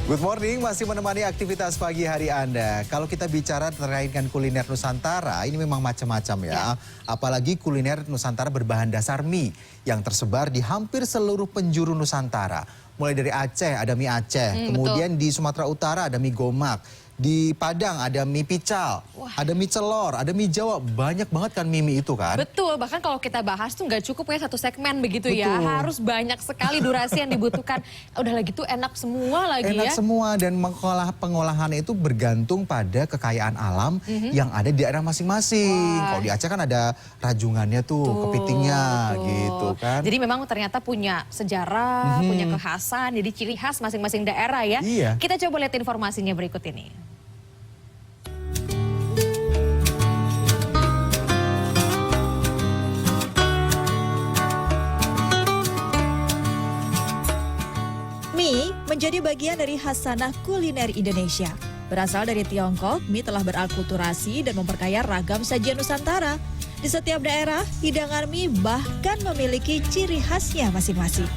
Good morning, masih menemani aktivitas pagi hari Anda. Kalau kita bicara terkait dengan kuliner Nusantara, ini memang macam-macam ya. Apalagi kuliner Nusantara berbahan dasar mie yang tersebar di hampir seluruh penjuru Nusantara. Mulai dari Aceh ada mie Aceh, kemudian di Sumatera Utara ada mie gomak. Di Padang ada mie pical, ada mie celor, ada mie Jawa. Banyak banget kan mie itu kan? Betul, bahkan kalau kita bahas tuh nggak cukup ya satu segmen begitu ya. Harus banyak sekali durasi yang dibutuhkan. Udah lagi tuh enak semua lagi ya. Enak semua dan pengolahannya itu bergantung pada kekayaan alam yang ada di daerah masing-masing. Kalau di Aceh kan ada rajungannya tuh, kepitingnya gitu kan. Jadi memang ternyata punya sejarah, punya kekhasan, jadi ciri khas masing-masing daerah ya. Iya. Kita coba lihat informasinya berikut ini. Mie menjadi bagian dari khasanah kuliner Indonesia. Berasal dari Tiongkok, mie telah beralkulturasi dan memperkaya ragam sajian Nusantara. Di setiap daerah, hidangan mie bahkan memiliki ciri khasnya masing-masing.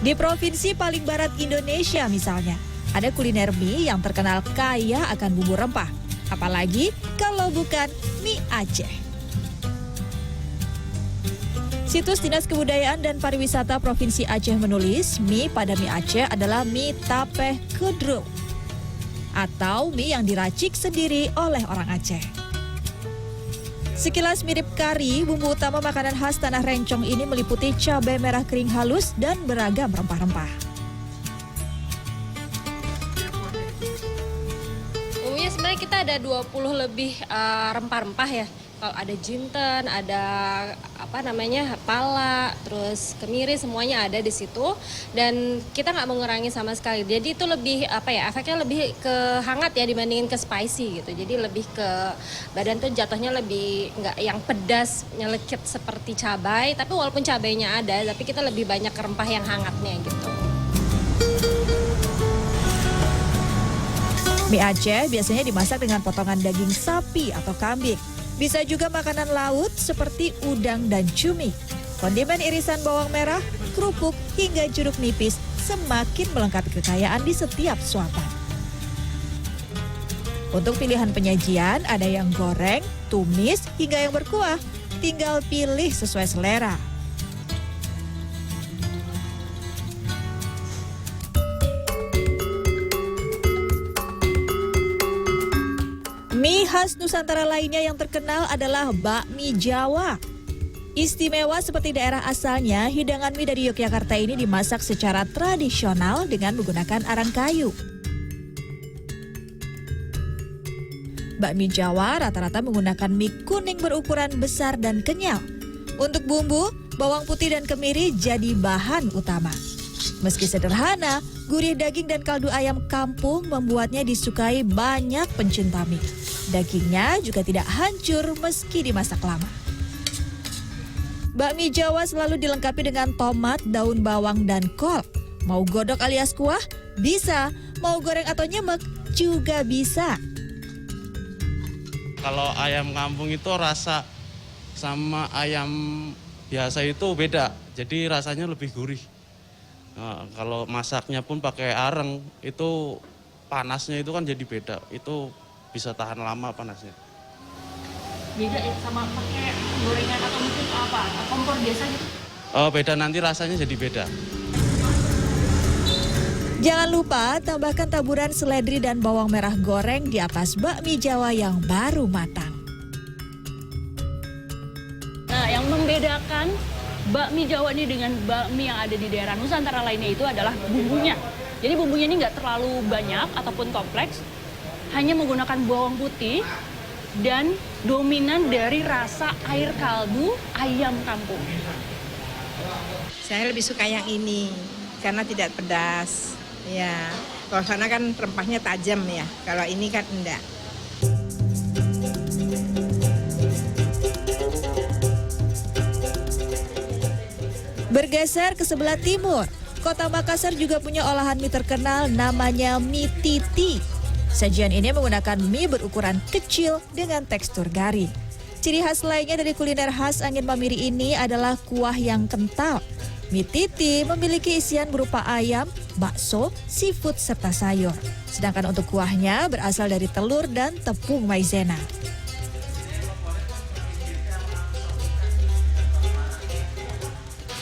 Di provinsi paling barat Indonesia misalnya, ada kuliner mie yang terkenal kaya akan bumbu rempah. Apalagi kalau bukan mie Aceh. Situs Dinas Kebudayaan dan Pariwisata Provinsi Aceh menulis, mie pada mie Aceh adalah mie tapeh kedrung atau mie yang diracik sendiri oleh orang Aceh. Sekilas mirip kari, bumbu utama makanan khas tanah Rencong ini meliputi cabai merah kering halus dan beragam rempah-rempah. Umumnya sebenarnya kita ada 20 lebih rempah-rempah ya. Kalau ada jinten, ada pala, terus kemiri, semuanya ada di situ. Dan kita nggak mengurangi sama sekali. Jadi itu lebih efeknya lebih ke hangat ya dibandingin ke spicy gitu. Jadi lebih ke badan tuh jatuhnya lebih nggak yang pedas, nyelekit seperti cabai. Tapi walaupun cabainya ada, tapi kita lebih banyak rempah yang hangatnya gitu. Mie Aceh biasanya dimasak dengan potongan daging sapi atau kambing. Bisa juga makanan laut seperti udang dan cumi. Kondimen irisan bawang merah, kerupuk, hingga jeruk nipis semakin melengkapi kekayaan di setiap suapan. Untuk pilihan penyajian, ada yang goreng, tumis, hingga yang berkuah. Tinggal pilih sesuai selera. Mie khas Nusantara lainnya yang terkenal adalah bakmi Jawa. Istimewa seperti daerah asalnya, hidangan mie dari Yogyakarta ini dimasak secara tradisional dengan menggunakan arang kayu. Bakmi Jawa rata-rata menggunakan mie kuning berukuran besar dan kenyal. Untuk bumbu, bawang putih dan kemiri jadi bahan utama. Meski sederhana, gurih daging dan kaldu ayam kampung membuatnya disukai banyak pencinta mie. Dagingnya juga tidak hancur meski dimasak lama. Bakmi Jawa selalu dilengkapi dengan tomat, daun bawang, dan kol. Mau godok alias kuah? Bisa. Mau goreng atau nyemek? Juga bisa. Kalau ayam kampung itu rasa sama ayam biasa itu beda. Jadi rasanya lebih gurih. Nah, kalau masaknya pun pakai areng, itu panasnya itu kan jadi beda. Itu bisa tahan lama panasnya. Beda ya sama pakai gorengan atau mungkin apa? Kompor biasa gitu? Beda, nanti rasanya jadi beda. Jangan lupa tambahkan taburan seledri dan bawang merah goreng di atas bakmi Jawa yang baru matang. Nah, yang membedakan bakmi Jawa ini dengan bakmi yang ada di daerah Nusantara lainnya itu adalah bumbunya. Jadi bumbunya ini nggak terlalu banyak ataupun kompleks, hanya menggunakan bawang putih dan dominan dari rasa air kaldu ayam kampung. Saya lebih suka yang ini karena tidak pedas. Ya, kalau sana kan rempahnya tajam ya. Kalau ini kan enggak. Bergeser ke sebelah timur, Kota Makassar juga punya olahan mie terkenal namanya mie titi. Sajian ini menggunakan mie berukuran kecil dengan tekstur garing. Ciri khas lainnya dari kuliner khas Angin Mamiri ini adalah kuah yang kental. Mie titi memiliki isian berupa ayam, bakso, seafood, serta sayur. Sedangkan untuk kuahnya berasal dari telur dan tepung maizena.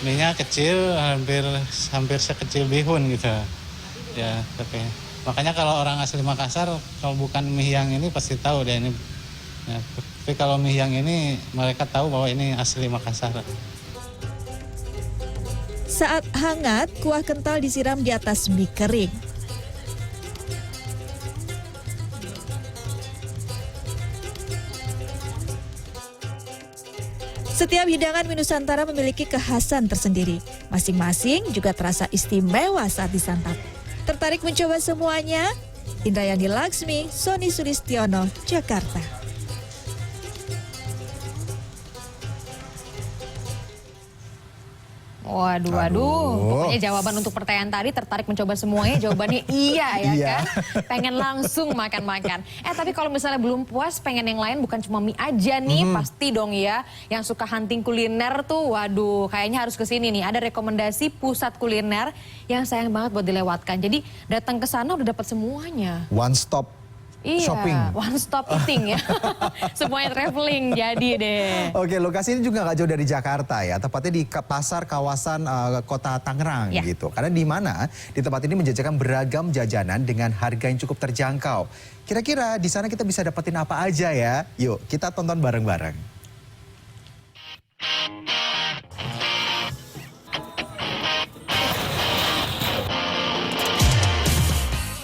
Mie-nya kecil, hampir sekecil bihun gitu. Ya, tapi makanya kalau orang asli Makassar kalau bukan mie yang ini pasti tahu deh ini. Ya, tapi kalau mie yang ini mereka tahu bahwa ini asli Makassar. Saat hangat, kuah kental disiram di atas mie kering. Setiap hidangan mie Nusantara memiliki kekhasan tersendiri. Masing-masing juga terasa istimewa saat disantap. Tertarik mencoba semuanya? Indrayani Laksmi, Sony Sulistiono, Jakarta. Waduh, pokoknya jawaban untuk pertanyaan tadi tertarik mencoba semuanya, jawabannya iya ya Iya. kan? Pengen langsung makan-makan. Tapi kalau misalnya belum puas, pengen yang lain bukan cuma mie aja nih, pasti dong ya. Yang suka hunting kuliner tuh, waduh kayaknya harus kesini nih. Ada rekomendasi pusat kuliner yang sayang banget buat dilewatkan. Jadi datang ke sana udah dapat semuanya. One stop Iya, shopping. one stop eating ya. Semuanya traveling jadi deh. Oke, lokasi ini juga nggak jauh dari Jakarta ya, tepatnya di pasar kawasan kota Tangerang Ya. gitu. Karena di mana di tempat ini menjajakan beragam jajanan dengan harga yang cukup terjangkau. Kira-kira di sana kita bisa dapetin apa aja ya? Yuk, kita tonton bareng-bareng.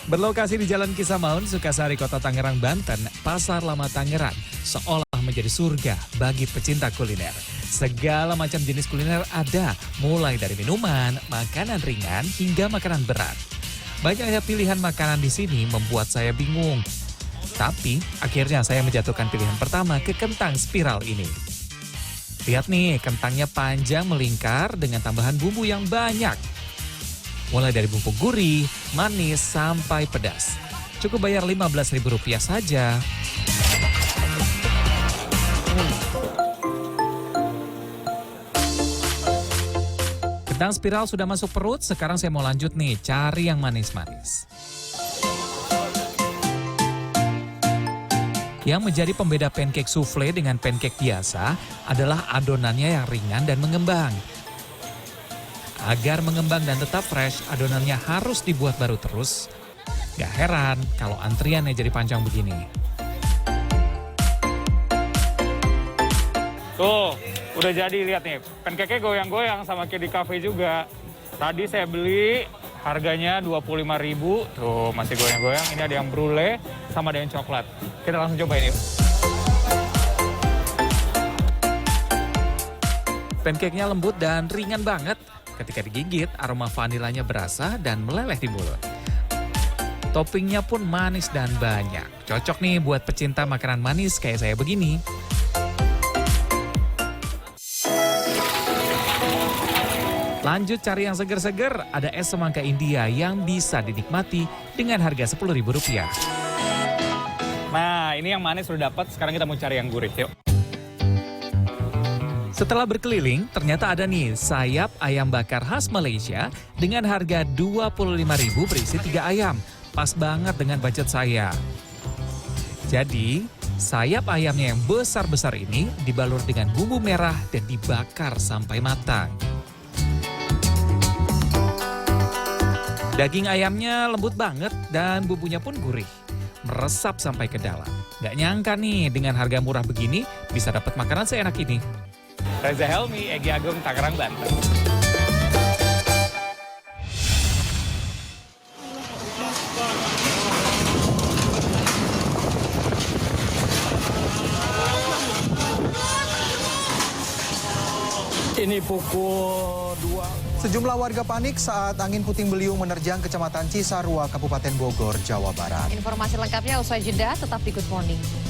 Berlokasi di Jalan Kisah Maun, Sukasari, Kota Tangerang, Banten, Pasar Lama Tangerang seolah menjadi surga bagi pecinta kuliner. Segala macam jenis kuliner ada, mulai dari minuman, makanan ringan, hingga makanan berat. Banyaknya pilihan makanan di sini membuat saya bingung. Tapi akhirnya saya menjatuhkan pilihan pertama ke kentang spiral ini. Lihat nih, kentangnya panjang melingkar dengan tambahan bumbu yang banyak. Mulai dari bumbu gurih, manis, sampai pedas. Cukup bayar Rp15.000 saja. Kentang spiral sudah masuk perut, sekarang saya mau lanjut nih, cari yang manis-manis. Yang menjadi pembeda pancake souffle dengan pancake biasa adalah adonannya yang ringan dan mengembang. Agar mengembang dan tetap fresh, adonannya harus dibuat baru terus. Gak heran kalau antriannya jadi panjang begini. Tuh, udah jadi, lihat nih. Pancake-nya goyang-goyang sama kayak di cafe juga. Tadi saya beli, harganya Rp25.000. Tuh, masih goyang-goyang. Ini ada yang brulee sama ada yang coklat. Kita langsung cobain yuk. Pancake-nya lembut dan ringan banget. Ketika digigit, aroma vanilanya berasa dan meleleh di mulut. Toppingnya pun manis dan banyak. Cocok nih buat pecinta makanan manis kayak saya begini. Lanjut cari yang seger-seger, ada es semangka India yang bisa dinikmati dengan harga Rp10.000. Nah, ini yang manis sudah dapat. Sekarang kita mau cari yang gurih, yuk. Setelah berkeliling, ternyata ada nih sayap ayam bakar khas Malaysia dengan harga Rp25.000 berisi 3 ayam. Pas banget dengan budget saya. Jadi, sayap ayamnya yang besar-besar ini dibalur dengan bumbu merah dan dibakar sampai matang. Daging ayamnya lembut banget dan bumbunya pun gurih. Meresap sampai ke dalam. Gak nyangka nih dengan harga murah begini bisa dapat makanan seenak ini. Reza Helmi, Egy Agung, Tangerang, Banten. Ini pukul 2. Sejumlah warga panik saat angin puting beliung menerjang Kecamatan Cisarua, Kabupaten Bogor, Jawa Barat. Informasi lengkapnya usai jeda, tetap di Good Morning.